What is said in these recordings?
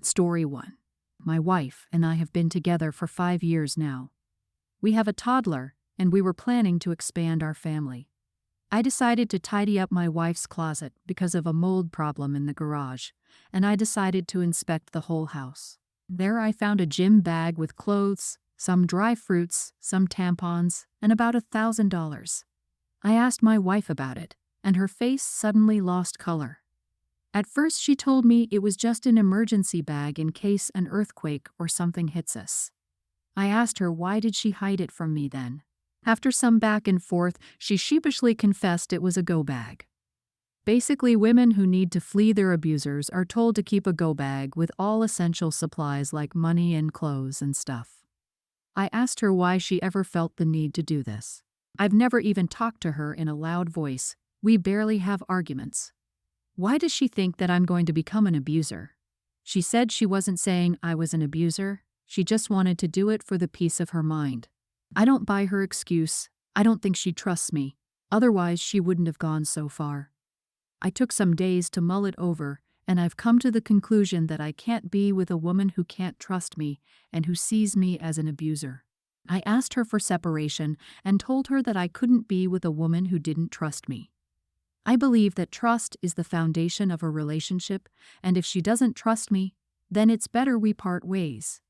Story 1. My wife and I have been together for 5 years now. We have a toddler, and we were planning to expand our family. I decided to tidy up my wife's closet because of a mold problem in the garage, and I decided to inspect the whole house. There I found a gym bag with clothes, some dry fruits, some tampons, and about $1,000. I asked my wife about it, and her face suddenly lost color. At first she told me it was just an emergency bag in case an earthquake or something hits us. I asked her why did she hide it from me then. After some back and forth, she sheepishly confessed it was a go bag. Basically, women who need to flee their abusers are told to keep a go bag with all essential supplies like money and clothes and stuff. I asked her why she ever felt the need to do this. I've never even talked to her in a loud voice. We barely have arguments. Why does she think that I'm going to become an abuser? She said she wasn't saying I was an abuser, she just wanted to do it for the peace of her mind. I don't buy her excuse. I don't think she trusts me. Otherwise, she wouldn't have gone so far. I took some days to mull it over, and I've come to the conclusion that I can't be with a woman who can't trust me and who sees me as an abuser. I asked her for separation and told her that I couldn't be with a woman who didn't trust me. I believe that trust is the foundation of a relationship, and if she doesn't trust me, then it's better we part ways.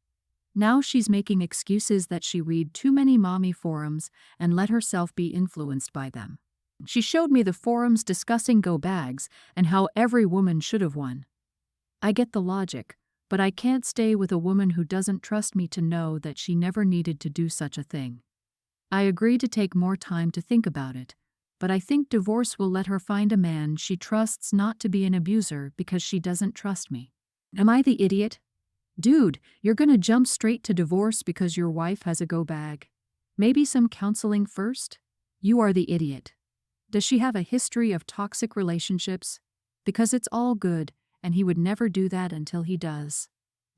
Now she's making excuses that she read too many mommy forums and let herself be influenced by them. She showed me the forums discussing go bags and how every woman should have one. I get the logic, but I can't stay with a woman who doesn't trust me to know that she never needed to do such a thing. I agree to take more time to think about it, but I think divorce will let her find a man she trusts not to be an abuser because she doesn't trust me. Am I the idiot? Dude, you're gonna jump straight to divorce because your wife has a go bag. Maybe some counseling first? You are the idiot. Does she have a history of toxic relationships? Because it's all good, and he would never do that until he does.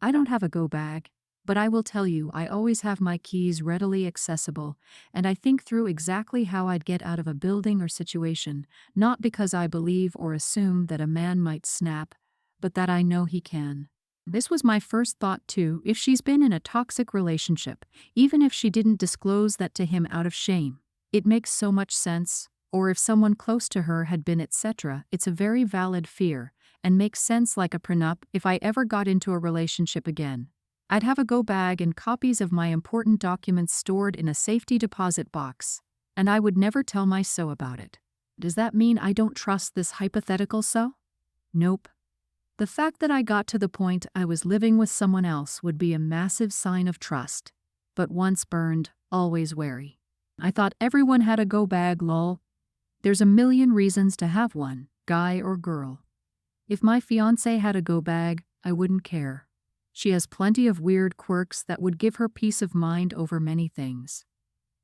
I don't have a go bag, but I will tell you I always have my keys readily accessible, and I think through exactly how I'd get out of a building or situation, not because I believe or assume that a man might snap, but that I know he can. This was my first thought too, if she's been in a toxic relationship, even if she didn't disclose that to him out of shame. It makes so much sense, or if someone close to her had been etc., it's a very valid fear, and makes sense like a prenup if I ever got into a relationship again. I'd have a go bag and copies of my important documents stored in a safety deposit box, and I would never tell my so about it. Does that mean I don't trust this hypothetical so? Nope. The fact that I got to the point I was living with someone else would be a massive sign of trust, but once burned, always wary. I thought everyone had a go bag, lol. There's a million reasons to have one, guy or girl. If my fiancé had a go bag, I wouldn't care. She has plenty of weird quirks that would give her peace of mind over many things.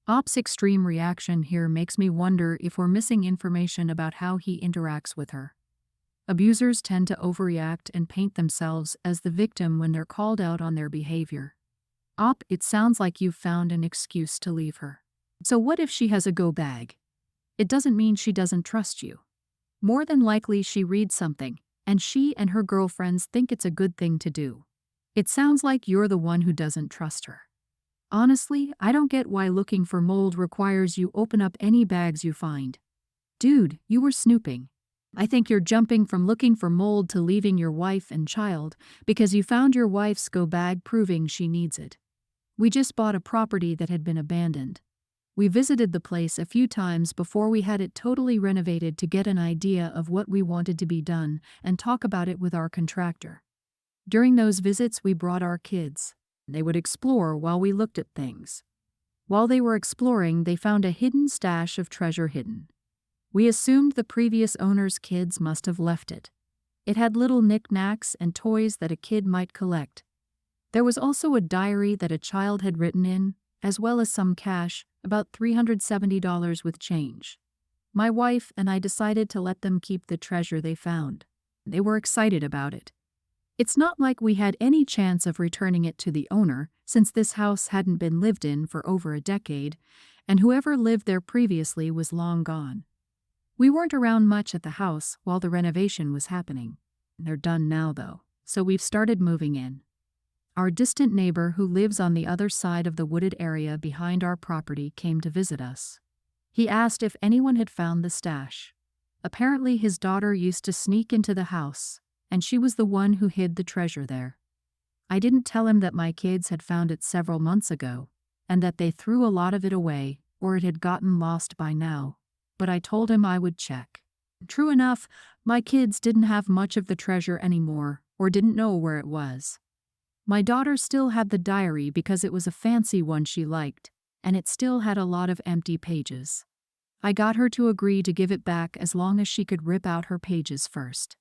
Op's extreme reaction here makes me wonder if we're missing information about how he interacts with her. Abusers tend to overreact and paint themselves as the victim when they're called out on their behavior. Op, it sounds like you've found an excuse to leave her. So what if she has a go bag? It doesn't mean she doesn't trust you. More than likely she reads something, and she and her girlfriends think it's a good thing to do. It sounds like you're the one who doesn't trust her. Honestly, I don't get why looking for mold requires you open up any bags you find. Dude, you were snooping. I think you're jumping from looking for mold to leaving your wife and child because you found your wife's go bag proving she needs it. We just bought a property that had been abandoned. We visited the place a few times before we had it totally renovated to get an idea of what we wanted to be done and talk about it with our contractor. During those visits, we brought our kids. They would explore while we looked at things. While they were exploring, they found a hidden stash of treasure hidden. We assumed the previous owner's kids must have left it. It had little knickknacks and toys that a kid might collect. There was also a diary that a child had written in, as well as some cash, about $370 with change. My wife and I decided to let them keep the treasure they found. They were excited about it. It's not like we had any chance of returning it to the owner, since this house hadn't been lived in for over a decade, and whoever lived there previously was long gone. We weren't around much at the house while the renovation was happening. They're done now, though, so we've started moving in. Our distant neighbor who lives on the other side of the wooded area behind our property came to visit us. He asked if anyone had found the stash. Apparently his daughter used to sneak into the house, and she was the one who hid the treasure there. I didn't tell him that my kids had found it several months ago, and that they threw a lot of it away, or it had gotten lost by now, but I told him I would check. True enough, my kids didn't have much of the treasure anymore, or didn't know where it was. My daughter still had the diary because it was a fancy one she liked, and it still had a lot of empty pages. I got her to agree to give it back as long as she could rip out her pages first.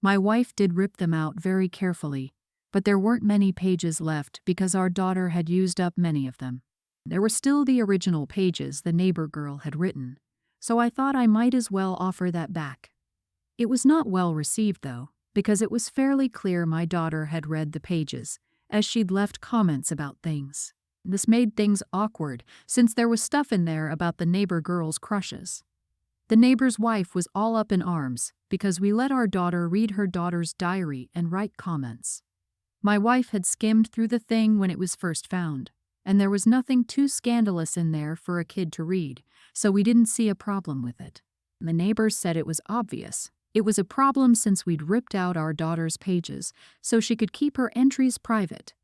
My wife did rip them out very carefully, but there weren't many pages left because our daughter had used up many of them. There were still the original pages the neighbor girl had written, so I thought I might as well offer that back. It was not well received though, because it was fairly clear my daughter had read the pages, as she'd left comments about things. This made things awkward, since there was stuff in there about the neighbor girl's crushes. The neighbor's wife was all up in arms, because we let our daughter read her daughter's diary and write comments. My wife had skimmed through the thing when it was first found, and there was nothing too scandalous in there for a kid to read, so we didn't see a problem with it. The neighbors said it was obvious. It was a problem since we'd ripped out our daughter's pages, so she could keep her entries private.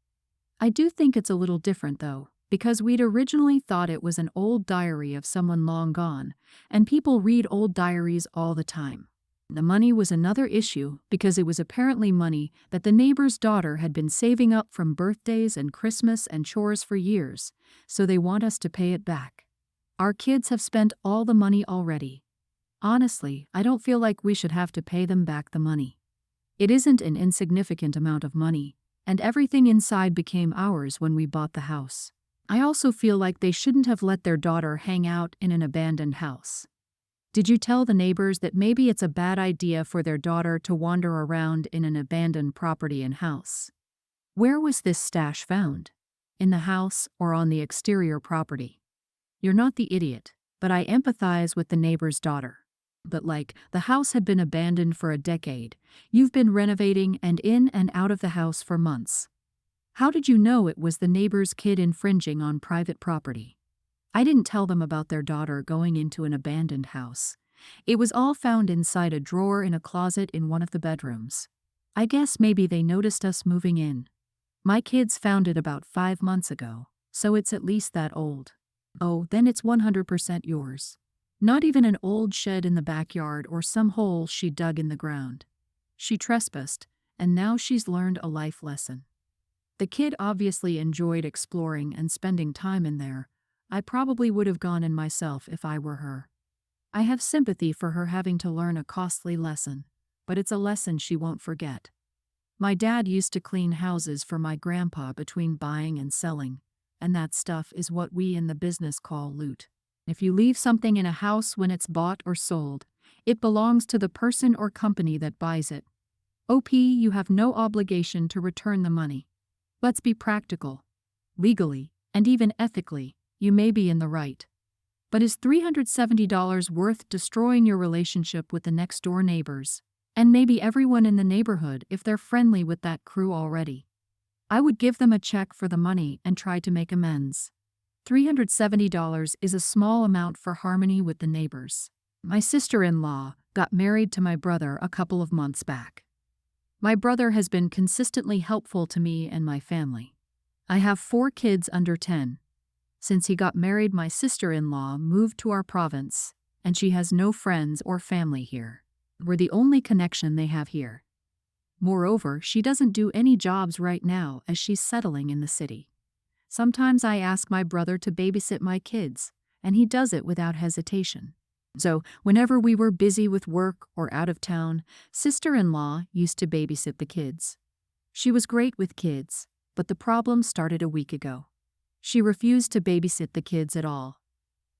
I do think it's a little different though, because we'd originally thought it was an old diary of someone long gone, and people read old diaries all the time. The money was another issue because it was apparently money that the neighbor's daughter had been saving up from birthdays and Christmas and chores for years, so they want us to pay it back. Our kids have spent all the money already. Honestly, I don't feel like we should have to pay them back the money. It isn't an insignificant amount of money, and everything inside became ours when we bought the house. I also feel like they shouldn't have let their daughter hang out in an abandoned house. Did you tell the neighbors that maybe it's a bad idea for their daughter to wander around in an abandoned property and house? Where was this stash found? In the house or on the exterior property? You're not the idiot, but I empathize with the neighbor's daughter. But the house had been abandoned for a decade. You've been renovating and in and out of the house for months. How did you know it was the neighbor's kid infringing on private property? I didn't tell them about their daughter going into an abandoned house. It was all found inside a drawer in a closet in one of the bedrooms. I guess maybe they noticed us moving in. My kids found it about 5 months ago, so it's at least that old. Oh, then it's 100% yours. Not even an old shed in the backyard or some hole she dug in the ground. She trespassed, and now she's learned a life lesson. The kid obviously enjoyed exploring and spending time in there. I probably would have gone in myself if I were her. I have sympathy for her having to learn a costly lesson, but it's a lesson she won't forget. My dad used to clean houses for my grandpa between buying and selling, and that stuff is what we in the business call loot. If you leave something in a house when it's bought or sold, it belongs to the person or company that buys it. OP, you have no obligation to return the money. Let's be practical. Legally, and even ethically, you may be in the right. But is $370 worth destroying your relationship with the next-door neighbors, and maybe everyone in the neighborhood if they're friendly with that crew already? I would give them a check for the money and try to make amends. $370 is a small amount for harmony with the neighbors. My sister-in-law got married to my brother a couple of months back. My brother has been consistently helpful to me and my family. I have 4 kids under 10. Since he got married, my sister-in-law moved to our province, and she has no friends or family here. We're the only connection they have here. Moreover, she doesn't do any jobs right now as she's settling in the city. Sometimes I ask my brother to babysit my kids, and he does it without hesitation. So, whenever we were busy with work or out of town, sister-in-law used to babysit the kids. She was great with kids, but the problem started a week ago. She refused to babysit the kids at all.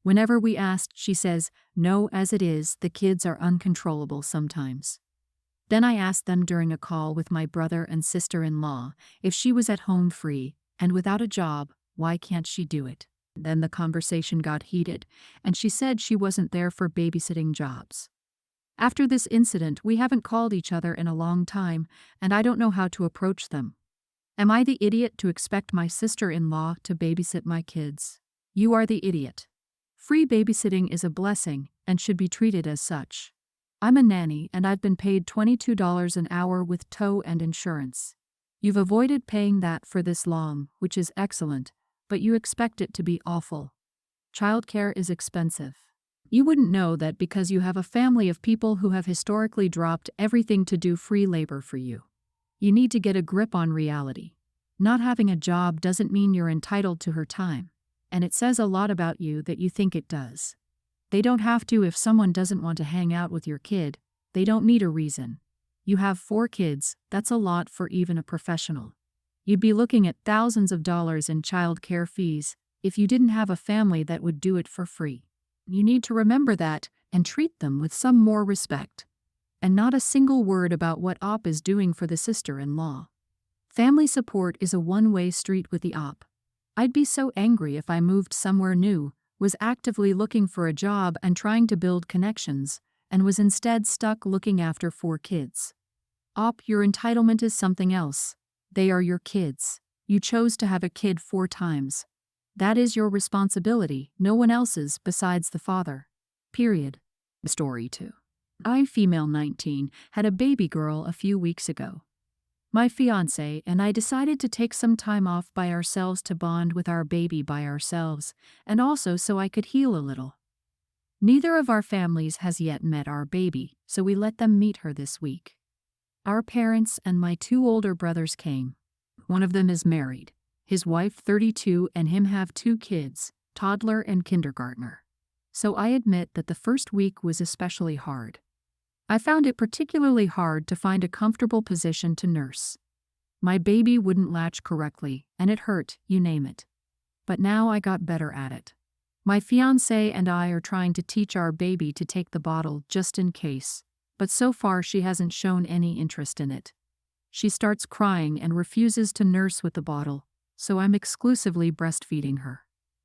Whenever we asked, she says, "No, as it is, the kids are uncontrollable sometimes." Then I asked them during a call with my brother and sister-in-law if she was at home free, and without a job, why can't she do it? Then the conversation got heated, and she said she wasn't there for babysitting jobs. After this incident, we haven't called each other in a long time, and I don't know how to approach them. Am I the idiot to expect my sister-in-law to babysit my kids? You are the idiot. Free babysitting is a blessing and should be treated as such. I'm a nanny and I've been paid $22 an hour with tow and insurance. You've avoided paying that for this long, which is excellent, but you expect it to be awful. Childcare is expensive. You wouldn't know that because you have a family of people who have historically dropped everything to do free labor for you. You need to get a grip on reality. Not having a job doesn't mean you're entitled to her time, and it says a lot about you that you think it does. They don't have to if someone doesn't want to hang out with your kid. They don't need a reason. You have 4 kids, that's a lot for even a professional. You'd be looking at thousands of dollars in child care fees if you didn't have a family that would do it for free. You need to remember that and treat them with some more respect. And not a single word about what OP is doing for the sister-in-law. Family support is a one-way street with the OP. I'd be so angry if I moved somewhere new, was actively looking for a job and trying to build connections, and was instead stuck looking after 4 kids. OP, your entitlement is something else. They are your kids. You chose to have a kid 4 times. That is your responsibility, no one else's besides the father. Period. Story 2. I, female 19, had a baby girl a few weeks ago. My fiancé and I decided to take some time off by ourselves to bond with our baby by ourselves, and also so I could heal a little. Neither of our families has yet met our baby, so we let them meet her this week. Our parents and my 2 older brothers came. One of them is married. His wife 32 and him have 2 kids, toddler and kindergartner. So I admit that the first week was especially hard. I found it particularly hard to find a comfortable position to nurse. My baby wouldn't latch correctly, and it hurt, you name it. But now I got better at it. My fiancé and I are trying to teach our baby to take the bottle just in case, but so far she hasn't shown any interest in it. She starts crying and refuses to nurse with the bottle, so I'm exclusively breastfeeding her.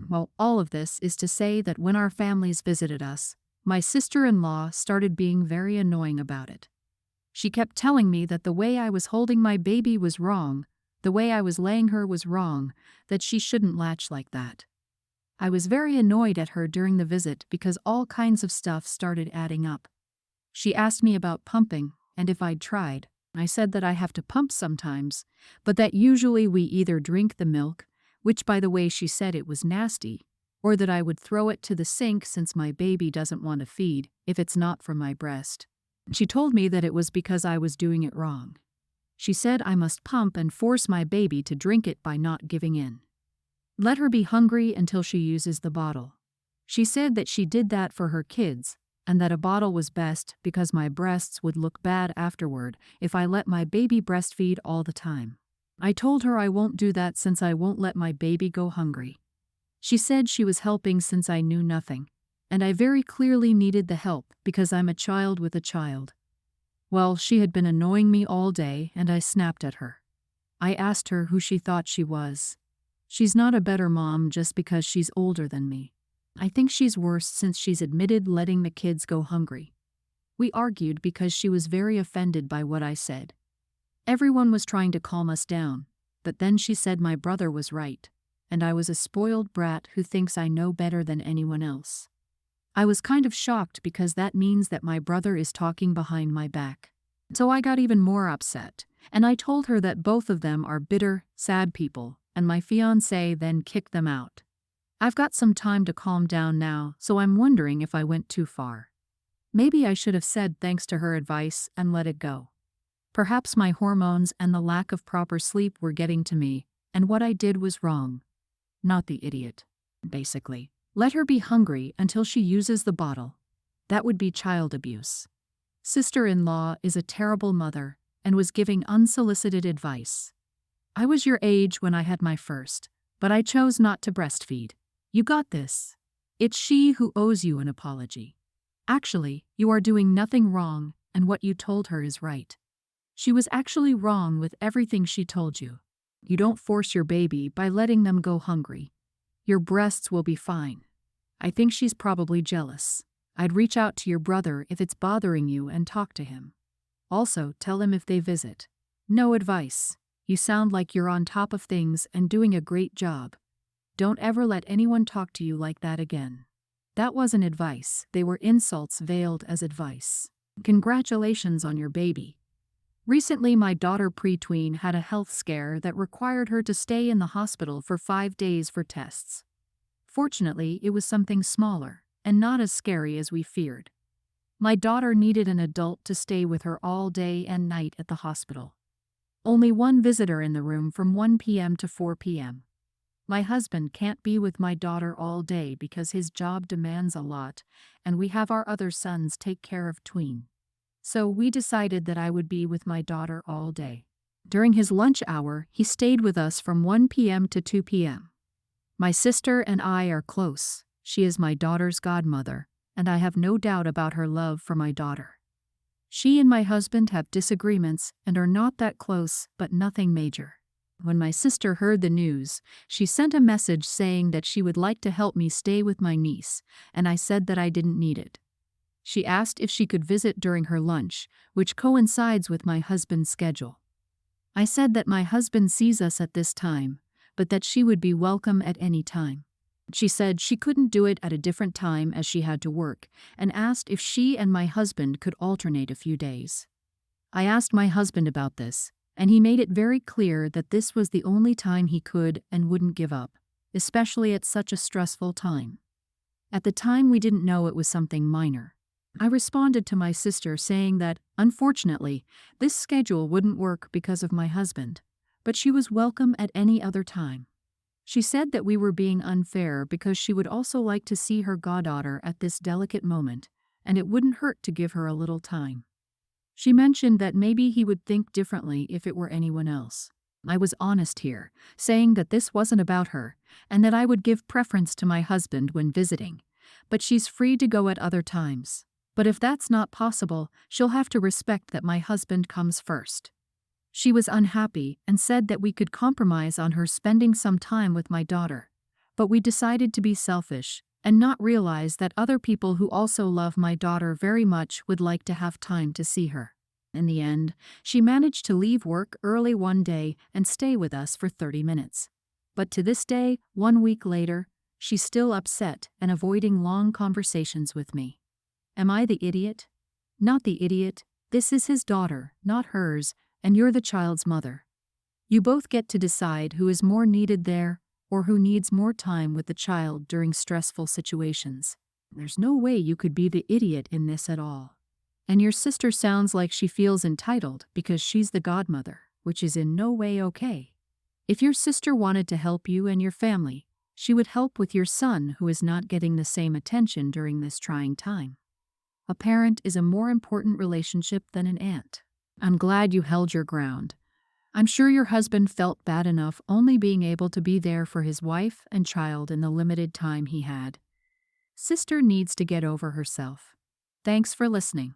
Well, all of this is to say that when our families visited us, my sister-in-law started being very annoying about it. She kept telling me that the way I was holding my baby was wrong, the way I was laying her was wrong, that she shouldn't latch like that. I was very annoyed at her during the visit because all kinds of stuff started adding up. She asked me about pumping, and if I'd tried. I said that I have to pump sometimes, but that usually we either drink the milk, which by the way she said it was nasty, or that I would throw it to the sink since my baby doesn't want to feed if it's not from my breast. She told me that it was because I was doing it wrong. She said I must pump and force my baby to drink it by not giving in. Let her be hungry until she uses the bottle. She said that she did that for her kids, and that a bottle was best because my breasts would look bad afterward if I let my baby breastfeed all the time. I told her I won't do that since I won't let my baby go hungry. She said she was helping since I knew nothing, and I very clearly needed the help because I'm a child with a child. Well, she had been annoying me all day and I snapped at her. I asked her who she thought she was. She's not a better mom just because she's older than me. I think she's worse since she's admitted letting the kids go hungry. We argued because she was very offended by what I said. Everyone was trying to calm us down, but then she said my brother was right, and I was a spoiled brat who thinks I know better than anyone else. I was kind of shocked because that means that my brother is talking behind my back. So I got even more upset, and I told her that both of them are bitter, sad people, and my fiancé then kicked them out. I've got some time to calm down now, so I'm wondering if I went too far. Maybe I should have said thanks to her advice and let it go. Perhaps my hormones and the lack of proper sleep were getting to me, and what I did was wrong. Not the idiot. Basically, let her be hungry until she uses the bottle. That would be child abuse. Sister-in-law is a terrible mother and was giving unsolicited advice. I was your age when I had my first, but I chose not to breastfeed. You got this. It's she who owes you an apology. Actually, you are doing nothing wrong, and what you told her is right. She was actually wrong with everything she told you. You don't force your baby by letting them go hungry. Your breasts will be fine. I think she's probably jealous. I'd reach out to your brother if it's bothering you and talk to him. Also, tell him if they visit. No advice. You sound like you're on top of things and doing a great job. Don't ever let anyone talk to you like that again. That wasn't advice, they were insults veiled as advice. Congratulations on your baby. Recently, my daughter pre-tween had a health scare that required her to stay in the hospital for 5 days for tests. Fortunately, it was something smaller and not as scary as we feared. My daughter needed an adult to stay with her all day and night at the hospital. Only one visitor in the room from 1 p.m. to 4 p.m. My husband can't be with my daughter all day because his job demands a lot, and we have our other sons take care of tween. So we decided that I would be with my daughter all day. During his lunch hour, he stayed with us from 1 p.m. to 2 p.m. My sister and I are close. She is my daughter's godmother, and I have no doubt about her love for my daughter. She and my husband have disagreements and are not that close, but nothing major. When my sister heard the news, she sent a message saying that she would like to help me stay with my niece, and I said that I didn't need it. She asked if she could visit during her lunch, which coincides with my husband's schedule. I said that my husband sees us at this time, but that she would be welcome at any time. She said she couldn't do it at a different time as she had to work, and asked if she and my husband could alternate a few days. I asked my husband about this, and he made it very clear that this was the only time he could and wouldn't give up, especially at such a stressful time. At the time, we didn't know it was something minor. I responded to my sister saying that, unfortunately, this schedule wouldn't work because of my husband, but she was welcome at any other time. She said that we were being unfair because she would also like to see her goddaughter at this delicate moment, and it wouldn't hurt to give her a little time. She mentioned that maybe he would think differently if it were anyone else. I was honest here, saying that this wasn't about her, and that I would give preference to my husband when visiting, but she's free to go at other times. But if that's not possible, she'll have to respect that my husband comes first. She was unhappy and said that we could compromise on her spending some time with my daughter, but we decided to be selfish and not realize that other people who also love my daughter very much would like to have time to see her. In the end, she managed to leave work early one day and stay with us for 30 minutes. But to this day, 1 week later, she's still upset and avoiding long conversations with me. Am I the idiot? Not the idiot. This is his daughter, not hers, and you're the child's mother. You both get to decide who is more needed there or who needs more time with the child during stressful situations. There's no way you could be the idiot in this at all. And your sister sounds like she feels entitled because she's the godmother, which is in no way okay. If your sister wanted to help you and your family, she would help with your son who is not getting the same attention during this trying time. A parent is a more important relationship than an aunt. I'm glad you held your ground. I'm sure your husband felt bad enough only being able to be there for his wife and child in the limited time he had. Sister needs to get over herself. Thanks for listening.